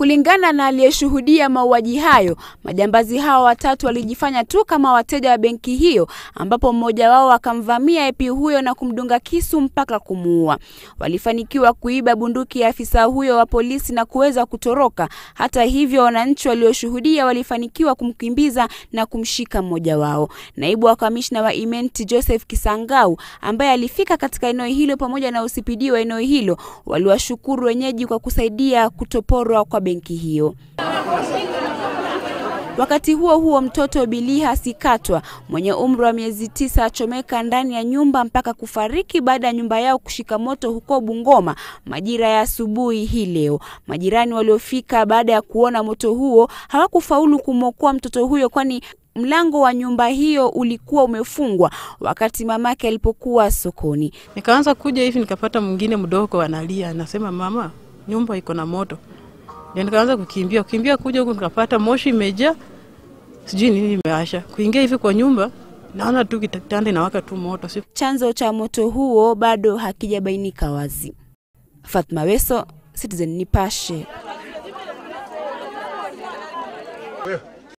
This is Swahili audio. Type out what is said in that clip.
Kulingana na aliyeshuhudia mauaji hayo, majambazi hao watatu walijifanya tu kama wateja wa benki hiyo, ambapo mmoja wao akamvamia AP huyo na kumdunga kisu mpaka kumuua. Walifanikiwa kuiba bunduki ya afisa huyo wa polisi na kuweza kutoroka. Hata hivyo, wananchi walioshuhudia walifanikiwa kumkimbiza na kumshika mmoja wao. Naibu wa kamishna wa Imenti Joseph Kisangau, ambaye alifika katika eneo hilo pamoja na OCPD wa eneo hilo, waliwashukuru wenyeji kwa kusaidia kutoporwa kwa benki hiyo. Wakati huo huo, mtoto Biliha Sikatwa mwenye umri wa miezi 9 achomeka ndani ya nyumba mpaka kufariki baada ya nyumba yao kushika moto huko Bungoma majira ya asubuhi hii leo. Majirani waliofika baada ya kuona moto huo hawakufaulu kumwokoa mtoto huyo, kwani mlango wa nyumba hiyo ulikuwa umefungwa wakati mamake alipokuwa sokoni. Nikaanza kuja hivi nikapata mwingine mdogo analia, anasema mama, nyumba iko na moto. Nikaanza kukimbia kuja huko nikapata moshi imejaa, sijui nini imeasha. Kuingia hivi kwa nyumba naona tu kitanda inawaka tu moto. Chanzo cha moto huo bado hakijabainika wazi. Fatma Weso, Citizen Nipashe.